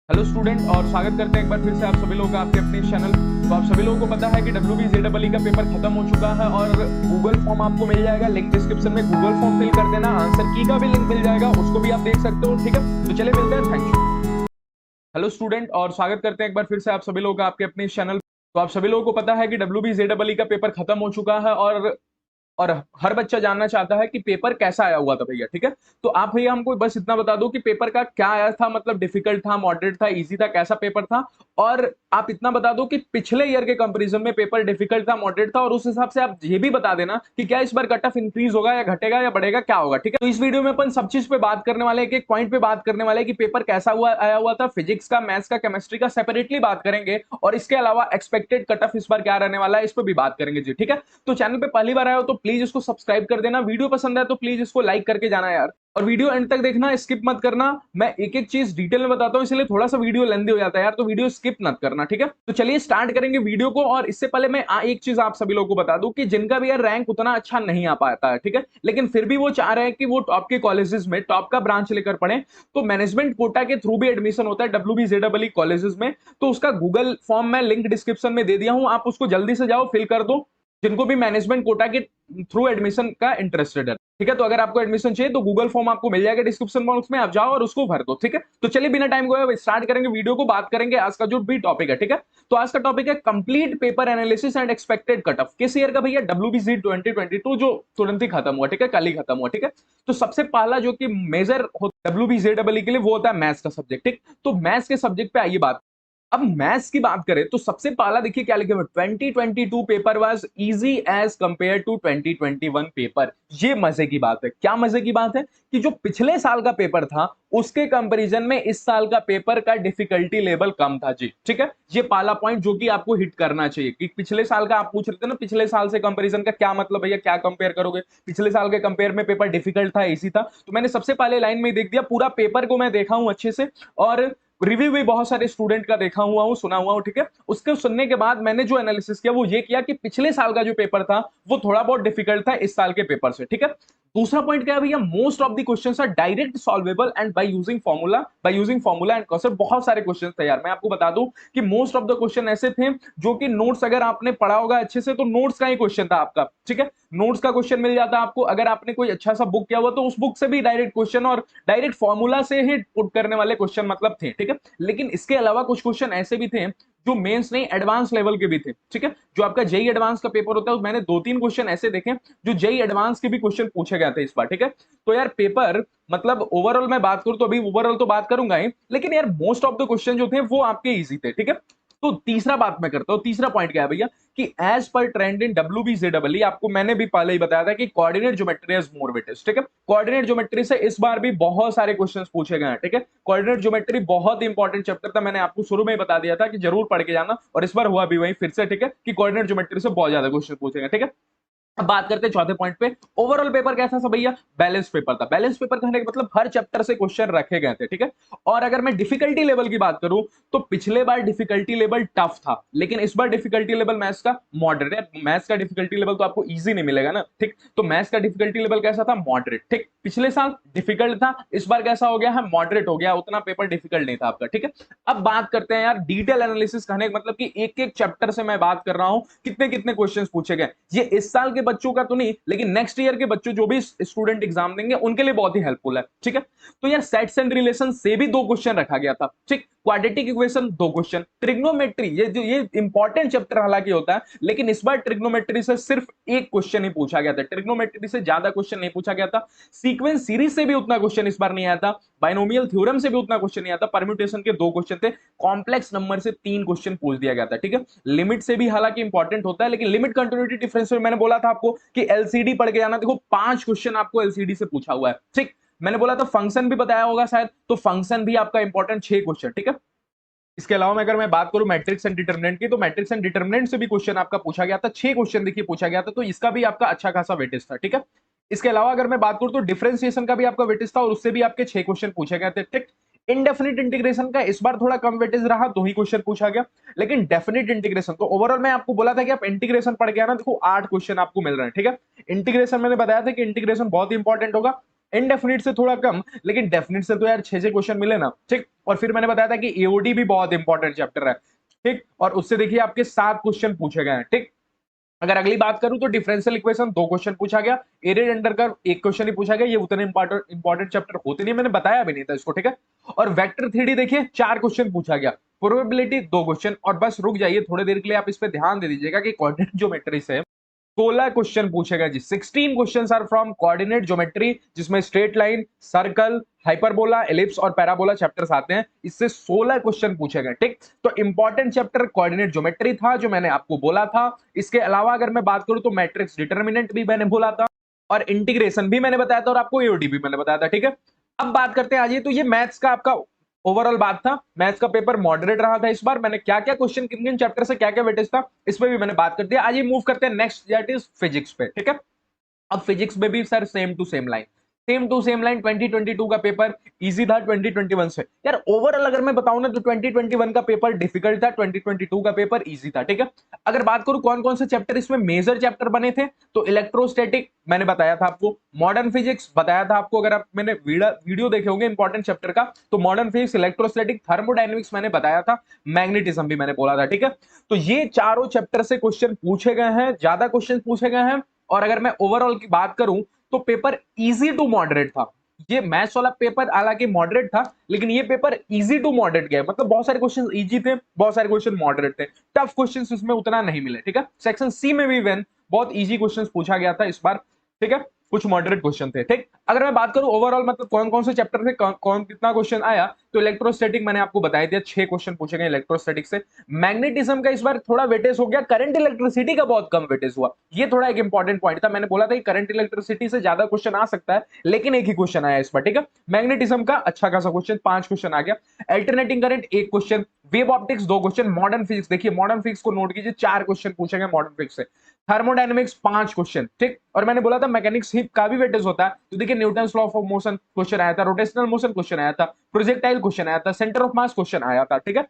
Hello student और स्वागत करते हैं एक बार फिर से आप सभी लोगों का आपके अपने चैनल। तो आप सभी लोगों को पता है कि WBJEE का पेपर खत्म हो चुका है और गूगल फॉर्म आपको मिल जाएगा। लिंक डिस्क्रिप्शन में गूगल फॉर्म फिल कर देना, आंसर की का भी लिंक मिल जाएगा, उसको भी आप देख सकते हो। ठीक है, तो चलिए मिलते हैं। Thank you. हेलो स्टूडेंट और स्वागत करते हैं एक बार फिर से आप सभी लोगों का आपके अपने चैनल। तो आप सभी लोगों को पता है कि WBJEE का पेपर खत्म हो चुका है और हर बच्चा जानना चाहता है कि पेपर कैसा आया हुआ था भैया। ठीक है, तो आप भैया हमको बस इतना बता दो कि पेपर का क्या आया था, मतलब डिफिकल्ट था, मॉडरेट था, इजी था, कैसा पेपर था। और आप इतना बता दो कि पिछले ईयर के कंपैरिजन में पेपर डिफिकल्ट था, मॉडरेट था, और उस हिसाब से आप ये भी बता देना कि क्या इस बार कट ऑफ इंक्रीज होगा या घटेगा या बढ़ेगा, क्या होगा। ठीक है, तो इस वीडियो में अपन सब चीज पे बात करने वाले हैं, एक एक पॉइंट पे बात करने वाले हैं कि पेपर कैसा हुआ आया हुआ था, फिजिक्स का, मैथ्स का, केमिस्ट्री का सेपरेटली बात करेंगे, और इसके अलावा एक्सपेक्टेड कट ऑफ इस बार क्या रहने वाला है इस पर भी बात करेंगे जी। ठीक है, तो चैनल पे पहली बार आए हो तो प्लीज इसको सब्सक्राइब कर देना, वीडियो पसंद है तो प्लीज इसको लाइक करके जाना यार, और वीडियो एंड तक देखना, स्किप मत करना। मैं एक एक चीज डिटेल में बताता हूं, इसलिए थोड़ा सा वीडियो लेंदी हो जाता है यार, तो वीडियो स्किप मत करना। ठीक है, तो चलिए स्टार्ट करेंगे वीडियो को। और इससे पहले मैं एक चीज आप सभी लोगों को बता दूं कि जिनका भी यार रैंक उतना अच्छा नहीं आ पाता है, ठीक है, लेकिन फिर भी वो चाह रहे हैं कि वो टॉप के कॉलेजेस में टॉप का ब्रांच लेकर पढ़े, तो मैनेजमेंट कोटा के थ्रू भी एडमिशन होता है WBJEE कॉलेजेस में। तो उसका गूगल फॉर्म मैं लिंक डिस्क्रिप्शन में दे दिया हूं, आप उसको जल्दी से जाओ फिल कर दो, जिनको भी मैनेजमेंट कोटा के थ्रू एडमिशन का इंटरेस्टेड है। ठीक है, तो अगर आपको एडमिशन चाहिए तो गूगल फॉर्म आपको मिल जाएगा डिस्क्रिप्शन बॉक्स में, आप जाओ और उसको भर दो। ठीक है, तो चलिए बिना टाइम गए स्टार्ट करेंगे वीडियो को, बात करेंगे आज का जो भी टॉपिक है। ठीक है, तो आज का टॉपिक है complete paper analysis and expected cut off. किस ईयर का भैया? WBC 2022 जो तुरंत ही खत्म हुआ। ठीक है, कल ही खत्म हुआ। ठीक है, तो सबसे पहला जो कि मेजर WBJEE के लिए वो होता है मैथ्स का सब्जेक्ट। ठीक, तो मैथ्स के सब्जेक्ट पे आइए बात। अब मैथ्स की बात करें तो सबसे पहला देखिए क्या लिखे हुए, 2022 paper was easy as compare to 2021 paper. ये मजे की बात है। क्या मजे की बात है कि जो पिछले साल का पेपर था उसके कंपैरिजन में इस साल का पेपर का डिफिकल्टी लेवल कम था जी। ठीक है, ये पहला पॉइंट जो कि आपको हिट करना चाहिए कि पिछले साल का आप पूछ रहे थे ना, पिछले साल से कंपैरिजन का क्या मतलब भैया, क्या कंपेयर करोगे, पिछले साल के कंपेयर में पेपर डिफिकल्ट था, इजी था। तो मैंने सबसे पहले लाइन में देख दिया, पूरा पेपर को मैं देखा हूं अच्छे से, और रिव्यू भी बहुत सारे स्टूडेंट का देखा हुआ हूं, सुना हुआ हूं। ठीक है, उसके सुनने के बाद मैंने जो एनालिसिस किया वो ये किया कि पिछले साल का जो पेपर था वो थोड़ा बहुत डिफिकल्ट था इस साल के पेपर से। ठीक है, दूसरा पॉइंट क्या है भैया, most of the questions are direct solvable and by using formula and concept. बहुत सारे क्वेश्चंस थे यार, मैं आपको बता दूं कि मोस्ट ऑफ द क्वेश्चन ऐसे थे जो कि नोट्स अगर आपने पढ़ा होगा अच्छे से तो नोट्स का ही क्वेश्चन था आपका। ठीक है, नोट्स का क्वेश्चन मिल जाता आपको, अगर आपने कोई अच्छा सा बुक किया हुआ तो उस बुक से भी डायरेक्ट क्वेश्चन और डायरेक्ट फॉर्मूला से ही पुट करने वाले क्वेश्चन मतलब थे। ठीक है, लेकिन इसके अलावा कुछ क्वेश्चन ऐसे भी थे जो मेंस नहीं एडवांस लेवल के भी थे। ठीक है, जो आपका जेई एडवांस का पेपर होता है मैंने दो तीन क्वेश्चन ऐसे देखे जो जेई एडवांस के भी क्वेश्चन पूछे गए थे इस बार। ठीक है, तो यार पेपर मतलब ओवरऑल मैं बात करूं तो अभी ओवरऑल तो बात करूंगा ही, लेकिन यार मोस्ट ऑफ द क्वेश्चन जो थे वो आपके इजी थे। ठीक है, तो तीसरा बात मैं करता हूं, तीसरा पॉइंट क्या है भैया कि एज पर ट्रेंड इन WBJEE आपको मैंने भी पहले ही बताया था कि coordinate geometry is more weightage. ठीक है, कोऑर्डिनेट ज्योमेट्री से इस बार भी बहुत सारे क्वेश्चंस पूछे गए हैं। ठीक है, कोऑर्डिनेट ज्योमेट्री बहुत इंपॉर्टेंट चैप्टर था, मैंने आपको शुरू में ही बता दिया था कि जरूर पढ़ के जाना, और इस बार हुआ भी वही फिर से। ठीक है, कि कोऑर्डिनेट ज्योमेट्री से बहुत ज्यादा क्वेश्चन पूछे गए। ठीक है, अब बात करते हैं चौथे पॉइंट पे, ओवरऑल पेपर कैसा था भैया? बैलेंस पेपर था। बैलेंस पेपर कहने का मतलब हर चैप्टर से क्वेश्चन रखे गए थे। ठीक है, और अगर मैं डिफिकल्टी लेवल की बात करूं तो पिछले बार डिफिकल्टी लेवल टफ था, लेकिन इस बार डिफिकल्टी लेवल मैथ्स का मॉडरेट है। मैथ्स का डिफिकल्टी लेवल तो आपको इजी नहीं मिलेगा ना। ठीक, तो मैथ्स का डिफिकल्टी लेवल कैसा था? मॉडरेट। ठीक, पिछले साल डिफिकल्ट था, इस बार कैसा हो गया है? मॉडरेट हो गया, उतना पेपर डिफिकल्ट नहीं था आपका। ठीक है, अब बात करते हैं यार डिटेल एनालिसिस कहने का मतलब कि एक एक चैप्टर से मैं बात कर रहा हूं कितने कितने क्वेश्चन पूछे गए। ये इस साल के बच्चों का तो नहीं, लेकिन नेक्स्ट ईयर के बच्चों जो भी स्टूडेंट एग्जाम देंगे उनके लिए बहुत ही हेल्पफुल है। ठीक है, तो यार सेट्स एंड रिलेशन से भी दो क्वेश्चन रखा गया था। ठीक, क्वाड्रेटिक इक्वेशन दो क्वेश्चन, ट्रिग्नोमेट्री ये इंपॉर्टेंट चैप्टर हालांकि होता है, लेकिन इस बार ट्रिग्नोमेट्री से सिर्फ एक क्वेश्चन ही पूछा गया था, ट्रिग्नोमेट्री से ज्यादा क्वेश्चन नहीं पूछा गया था। सीक्वेंस सीरीज से भी उतना क्वेश्चन इस बार नहीं आया था, बाइनोमियल थ्योरम से भी उतना क्वेश्चन नहीं आता, परम्यूटेशन के दो क्वेश्चन थे, कॉम्प्लेक्स नंबर से तीन क्वेश्चन पूछ दिया गया था। ठीक है, लिमिट से भी हालांकि इंपॉर्टेंट होता है, लेकिन लिमिट कंटिन्यूटी डिफरेंस में मैंने बोला था आपको कि एलसीडी पढ़ के जाना, देखो पांच क्वेश्चन आपको एलसीडी से पूछा हुआ है। ठीक, मैंने बोला था फंक्शन भी बताया होगा शायद, तो फंक्शन भी आपका इंपॉर्टेंट छह क्वेश्चन। ठीक है, इसके अलावा मैं अगर मैं बात करूं मैट्रिक्स एंड डिटरमिनेंट की, तो मैट्रिक्स एंड डिटरमिनेंट से भी क्वेश्चन आपका पूछा गया था, छह क्वेश्चन देखिए पूछा गया था, तो इसका भी आपका अच्छा खासा वेटेज था। ठीक है, इसके अलावा अगर मैं बात करूं तो डिफरेंशिएशन का भी आपका वेटेज था और उससे भी आपके छह क्वेश्चन पूछे गए थे। ठीक, इनडेफिनिट इंटीग्रेशन का इस बार थोड़ा कम वेटेज रहा, दो ही क्वेश्चन पूछा गया, लेकिन डेफिनिट इंटीग्रेशन तो ओवरऑल मैं आपको बोला था कि आप इंटीग्रेशन पढ़ के आना, देखो आठ क्वेश्चन आपको मिल रहे हैं। ठीक है, इंटीग्रेशन मैंने बताया था कि इंटीग्रेशन बहुत इंपॉर्टेंट होगा, इनडेफिनिट से थोड़ा कम, लेकिन डेफिनिट से तो यार 6 क्वेश्चन मिले ना, ठीक। और फिर मैंने बताया था कि एओडी भी बहुत इंपॉर्टेंट चैप्टर है, ठीक, और उससे देखिए आपके 7 क्वेश्चन पूछे गए हैं, ठीक। अगर अगली बात करूं तो डिफरेंशियल इक्वेशन 2 क्वेश्चन पूछा गया, एरिया अंडर कर्व 1 क्वेश्चन ही पूछा गया, ये उतने इंपॉर्टेंट चैप्टर होते नहीं, मैंने बताया भी नहीं था इसको, ठीक है। और वेक्टर थ्री देखिए 4 क्वेश्चन पूछा गया, प्रोबेबिलिटी 2 क्वेश्चन, और बस रुक जाइए थोड़ी देर के लिए, आप इस पे ध्यान दे दीजिएगा कि कोऑर्डिनेट ज्योमेट्री से 16 क्वेश्चन पूछेगा जी। 16 questions are from coordinate geometry, जिसमें straight line, circle, hyperbola, ellipse और पैराबोला चैप्टर्स आते हैं, इससे 16 क्वेश्चन पूछे गए, ठीक। तो इंपॉर्टेंट चैप्टर कोऑर्डिनेट ज्योमेट्री था जो मैंने आपको बोला था। इसके अलावा अगर मैं बात करूं तो मैट्रिक्स डिटरमिनेंट भी मैंने बोला था, और इंटीग्रेशन भी मैंने बताया था, और आपको एओडी भी मैंने बताया था, ठीक है। अब बात करते हैं आइए, तो ये मैथ्स का आपका ओवरऑल बात था। मैथ्स का पेपर मॉडरेट रहा था इस बार, मैंने क्या क्या क्वेश्चन किन किन चैप्टर से क्या क्या वेटेज था इस पे भी मैंने बात कर दिया। आज ये मूव करते हैं नेक्स्ट, दैट इज फिजिक्स पे, ठीक है। अब फिजिक्स में भी sir same to same line 2022 का पेपर इजी था 2021 से। यार ओवरऑल अगर मैं बताऊं ना तो 2021 का पेपर डिफिकल्ट था, 2022 का पेपर इजी था, ठीक है। अगर बात करूं कौन कौन से चैप्टर इसमें मेजर चैप्टर बने थे, तो इलेक्ट्रोस्टैटिक मैंने बताया था आपको, मॉडर्न फिजिक्स बताया था आपको, अगर आप मैंने वीडियो देखे होंगे इंपॉर्टेंट चैप्टर का, तो मॉडर्न फिजिक्स, इलेक्ट्रोस्टैटिक, थर्मोडायनेमिक्स मैंने बताया था, मैग्नेटिज्म भी मैंने बोला था, ठीक है। तो ये चारों चैप्टर से क्वेश्चन पूछे गए हैं, ज्यादा क्वेश्चन पूछे गए हैं। और अगर मैं ओवरऑल की बात करूं तो पेपर इजी टू मॉडरेट था। ये मैथ्स वाला पेपर हालांकि मॉडरेट था, लेकिन ये पेपर इजी टू मॉडरेट गया, मतलब बहुत सारे क्वेश्चन इजी थे, बहुत सारे क्वेश्चन मॉडरेट थे, टफ क्वेश्चन इसमें उतना नहीं मिले, ठीक है। सेक्शन सी में भी वेन बहुत इजी क्वेश्चन पूछा गया था इस बार, ठीक है, कुछ मॉडरेट क्वेश्चन थे, ठीक। अगर मैं बात करूं ओवरऑल मतलब कौन कौन से चैप्टर थे, कौन कितना क्वेश्चन आया, तो इलेक्ट्रोस्टैटिक मैंने आपको बताया दिया 6 क्वेश्चन पूछे गए इलेक्ट्रोस्टैटिक से। मैग्नेटिज्म का इस बार थोड़ा वेटेज हो गया, करंट इलेक्ट्रिसिटी का बहुत कम वेटेज हुआ, ये थोड़ा एक इंपॉर्टेंट पॉइंट था, मैंने बोला था कि करंट इलेक्ट्रिसिटी से ज्यादा क्वेश्चन आ सकता है, लेकिन एक ही क्वेश्चन आया इस बार, ठीक है। मैग्नेटिज्म का अच्छा खासा क्वेश्चन 5 क्वेश्चन आ गया, alternating current 1 question, wave optics 2 question, modern physics देखिए, मॉडर्न फिजिक्स को नोट कीजिए 4 क्वेश्चन पूछे गए मॉडर्न फिजिक्स से, थर्मोडायनेमिक्स 5 क्वेश्चन, ठीक। और मैंने बोला था मैकेनिक्स ही का भी वेटेज होता है, तो देखिए Newton law of motion question आया था, रोटेशनल मोशन क्वेश्चन आया था, प्रोजेक्टाइल क्वेश्चन आया था, सेंटर ऑफ मास क्वेश्चन आया था, ठीक है।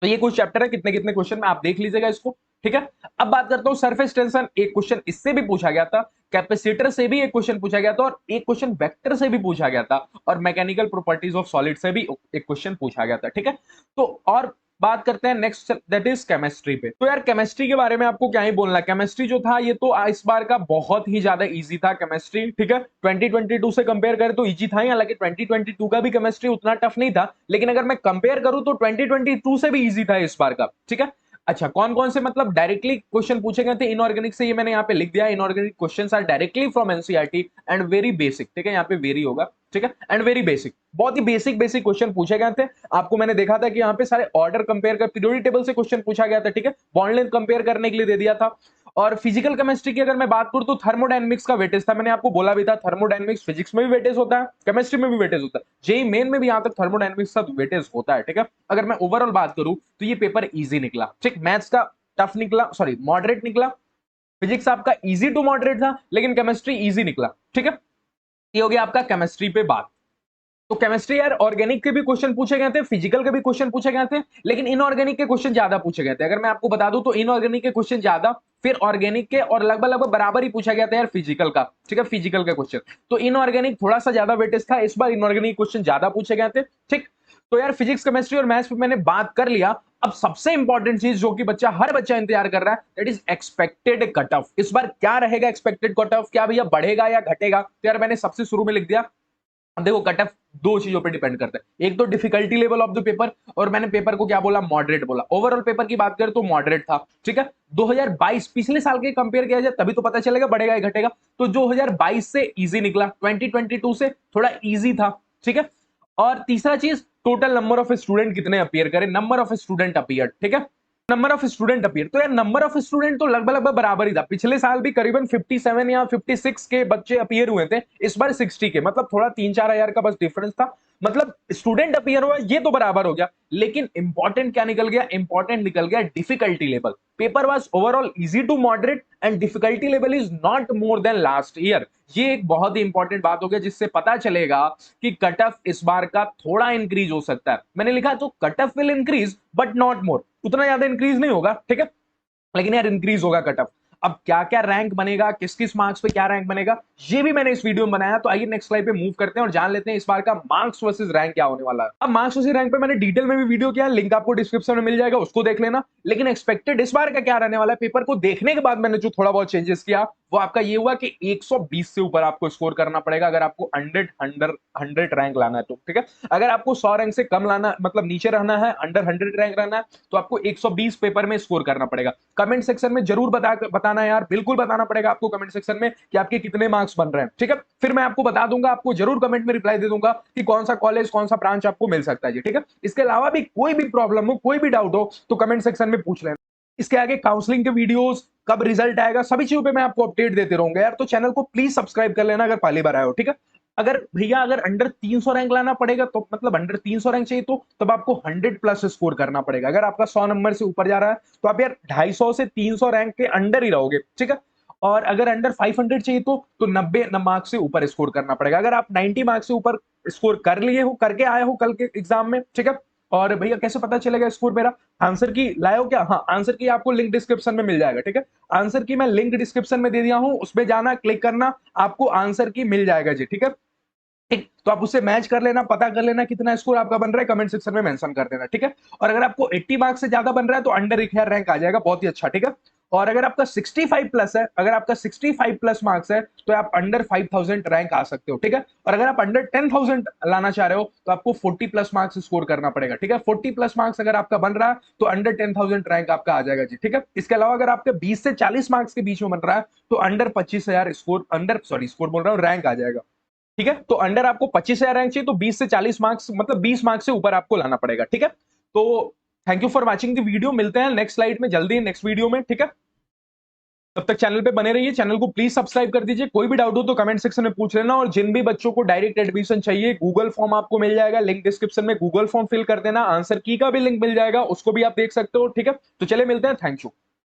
तो ये कुछ चैप्टर है, कितने कितने क्वेश्चन में आप देख लीजिएगा इसको, ठीक है। अब बात करता हूं सरफेस टेंशन, एक क्वेश्चन इससे भी पूछा गया था, कैपेसिटर से भी एक क्वेश्चन पूछा गया था, और एक क्वेश्चन वेक्टर से भी पूछा गया था, और मैकेनिकल प्रॉपर्टीज ऑफ सॉलिड से भी एक क्वेश्चन पूछा गया था, ठीक है। तो और बात करते हैं नेक्स्ट, दैट इज केमिस्ट्री पे। तो यार केमिस्ट्री के बारे में आपको क्या ही बोलना, केमिस्ट्री जो था ये तो इस बार का बहुत ही ज्यादा इजी था केमिस्ट्री, ठीक है। 2022 से कंपेयर करें तो इजी था ही, हालांकि 2022 का भी केमिस्ट्री उतना टफ नहीं था, लेकिन अगर मैं कंपेयर करूं तो 2022 से भी इजी था इस बार का, ठीक है। अच्छा कौन कौन से मतलब डायरेक्टली क्वेश्चन पूछे गए थे इनऑर्गेनिक से, ये मैंने यहाँ पे लिख दिया, inorganic questions are directly from NCERT and very basic, ठीक है, यहाँ पे वेरी होगा, ठीक है, एंड वेरी बेसिक, बहुत ही बेसिक बेसिक क्वेश्चन पूछे गए थे। आपको मैंने देखा था कि यहाँ पे सारे ऑर्डर कंपेयर कर, पीरियोडिक टेबल से क्वेश्चन पूछा गया था, ठीक है, बॉन्ड लेंथ कंपेयर करने के लिए दे दिया था। और फिजिकल केमिस्ट्री की अगर मैं बात करूं तो थर्मोडायनेमिक्स का वेटेज था, मैंने आपको बोला भी था थर्मोडायनेमिक्स फिजिक्स में भी वेटेज होता है, केमिस्ट्री में भी वेटेज होता है, जेई मेन में भी यहां तक थर्मोडायनेमिक्स का वेटेज होता है, ठीक है। अगर मैं ओवरऑल बात करूं तो ये पेपर इजी निकला, ठीक, मैथ्स का टफ निकला, सॉरी मॉडरेट निकला, फिजिक्स आपका इजी टू मॉडरेट था, लेकिन केमिस्ट्री इजी निकला, ठीक है। ये हो गया आपका केमिस्ट्री पे बात। तो केमिस्ट्री यार ऑर्गेनिक के भी क्वेश्चन पूछे गए थे, फिजिकल के भी क्वेश्चन पूछे गए थे, लेकिन इनऑर्गेनिक के क्वेश्चन ज्यादा पूछे गए थे। अगर मैं आपको बता दूं तो इनऑर्गेनिक के क्वेश्चन ज्यादा, फिर ऑर्गेनिक के, और लगभग लगभग बराबर ही पूछा गया था यार फिजिकल का, ठीक है, फिजिकल का क्वेश्चन। तो इनऑर्गेनिक थोड़ा सा ज्यादा वेटेज था इस बार, इनऑर्गेनिक क्वेश्चन ज्यादा पूछे गए थे, ठीक। तो यार फिजिक्स केमिस्ट्री और मैथ्स पे मैंने बात कर लिया। अब सबसे इंपॉर्टेंट चीज जो कि हर बच्चा इंतजार कर रहा है, that is expected cut off. इस बार क्या रहेगा एक्सपेक्टेड कट ऑफ, क्या भैया बढ़ेगा या घटेगा? तो यार मैंने सबसे शुरू में लिख दिया, अब देखो कट ऑफ दो चीजों पे डिपेंड करता है, एक तो difficulty level of the paper, और मैंने पेपर को क्या बोला, मॉडरेट बोला। ओवरऑल पेपर की बात करें तो मॉडरेट था, ठीक है। 2022 पिछले साल के कंपेयर किया जाए तभी तो पता चलेगा बढ़ेगा या घटेगा। तो 2022 से इजी निकला, 2022 से थोड़ा इजी था, ठीक है। और तीसरा चीज, टोटल नंबर ऑफ स्टूडेंट कितने अपीयर करें, नंबर ऑफ स्टूडेंट अपीयर, ठीक है, नंबर ऑफ स्टूडेंट अपीयर। तो यार नंबर ऑफ स्टूडेंट तो लगभग लगभग बराबर ही था, पिछले साल भी करीबन 57 या 56 के बच्चे अपीयर हुए थे, इस बार 60 के, मतलब थोड़ा 3-4 हजार का बस डिफरेंस था, मतलब स्टूडेंट अपीयर हुआ ये तो बराबर हो गया। लेकिन इंपॉर्टेंट क्या निकल गया, इंपॉर्टेंट निकल गया difficulty level. Paper was overall easy to moderate and difficulty level is not more than last year. ये एक बहुत ही इंपॉर्टेंट बात हो गया, जिससे पता चलेगा कि कट ऑफ इस बार का थोड़ा इंक्रीज हो सकता है। मैंने लिखा तो cut off will increase but not more, उतना ज्यादा इंक्रीज नहीं होगा, ठीक है, लेकिन यार इंक्रीज होगा कट ऑफ। अब क्या क्या रैंक बनेगा, किस किस मार्क्स पे क्या रैंक बनेगा, ये भी मैंने इस वीडियो में बनाया। तो आइए नेक्स्ट स्लाइड पे मूव करते हैं और जान लेते हैं इस बार का मार्क्स वर्सेस रैंक क्या होने वाला है। अब मार्क्स वर्सेस रैंक पे मैंने डिटेल में भी वीडियो किया, लिंक आपको डिस्क्रिप्शन में मिल जाएगा, उसको देख लेना। लेकिन एक्सपेक्टेड इस बार का क्या रहने वाला है, पेपर को देखने के बाद मैंने जो थोड़ा बहुत चेंजेस किया वो आपका ये हुआ कि 120 से ऊपर आपको स्कोर करना पड़ेगा अगर आपको 100 रैंक लाना है तो, ठीक है। अगर आपको 100 रैंक से कम लाना, मतलब नीचे रहना है, अंडर 100 रैंक रहना है, तो आपको 120 पेपर में स्कोर करना पड़ेगा। कमेंट सेक्शन में जरूर बताना यार, बिल्कुल बताना पड़ेगा आपको कमेंट सेक्शन में कि आपके कितने मार्क्स बन रहे हैं, ठीक है। फिर मैं आपको बता दूंगा, आपको जरूर कमेंट में रिप्लाई दे दूंगा कि कौन सा कॉलेज, कौन सा ब्रांच आपको मिल सकता है जी, ठीक है। इसके अलावा भी कोई भी प्रॉब्लम हो, कोई भी डाउट हो तो कमेंट सेक्शन में पूछ लेना। इसके आगे काउंसलिंग के वीडियोस, कब रिजल्ट आएगा, सभी चीजों पे मैं आपको अपडेट देते रहूंगा यार। तो चैनल को प्लीज सब्सक्राइब कर लेना अगर पहली बार आए हो, ठीक है। अगर भैया अगर अंडर 300 रैंक लाना पड़ेगा तो, मतलब अंडर 300 रैंक चाहिए तो तब आपको 100 प्लस स्कोर करना पड़ेगा। अगर आपका 100 नंबर से ऊपर जा रहा है तो आप यार 250 से 300 रैंक के अंडर ही रहोगे, ठीक है। और अगर अंडर 500 चाहिए तो 90 मार्क्स से ऊपर स्कोर करना पड़ेगा। अगर आप 90 मार्क्स से ऊपर स्कोर कर लिए हो, करके आए हो कल के एग्जाम में, ठीक है। और भैया कैसे पता चलेगा स्कोर मेरा, आंसर की लाए हो क्या? हाँ, आंसर की आपको लिंक डिस्क्रिप्शन में मिल जाएगा, ठीक है। आंसर की मैं लिंक डिस्क्रिप्शन में दे दिया हूं, उसमें जाना, क्लिक करना, आपको आंसर की मिल जाएगा जी, ठीक है। ठीक, तो आप उससे मैच कर लेना, पता कर लेना कितना स्कोर आपका बन रहा है, कमेंट सेक्शन में मेंशन कर देना, ठीक है। और अगर आपको 80 मार्क्स से ज्यादा बन रहा है तो अंडर 1000 रैंक आ जाएगा, बहुत ही अच्छा, ठीक है। और अगर आपका 65 प्लस है, अगर आपका 65 प्लस मार्क्स है तो आप अंडर 5000 रैंक आ सकते हो, ठीक है। और अगर आप अंडर 10000 लाना चाह रहे हो तो आपको 40 प्लस मार्क्स स्कोर करना पड़ेगा, ठीक है। 40 प्लस मार्क्स अगर आपका बन रहा है तो अंडर 10000 रैंक आपका आ जाएगा जी, ठीक है। इसके अलावा अगर आपके 20 से 40 मार्क्स के बीच में बन रहा है तो under 25000 score, under sorry score बोल रहा हूँ, रैंक आ जाएगा, ठीक है। तो अंडर आपको 25,000 रैंक चाहिए तो 20 से 40 मार्क्स, मतलब 20 मार्क्स से ऊपर आपको लाना पड़ेगा, ठीक है। तो thank you for watching the video, मिलते हैं नेक्स्ट स्लाइड में जल्दी, नेक्स्ट वीडियो में, ठीक है। तब तक चैनल पे बने रहिए, चैनल को प्लीज सब्सक्राइब कर दीजिए। कोई भी डाउट हो तो कमेंट सेक्शन में पूछ लेना। और जिन भी बच्चों को डायरेक्ट एडमिशन चाहिए, गूगल फॉर्म आपको मिल जाएगा, लिंक डिस्क्रिप्शन में गूगल फॉर्म फिल कर देना, आंसर की का भी लिंक मिल जाएगा, उसको भी आप देख सकते हो, ठीक है। तो चले मिलते हैं, थैंक यू।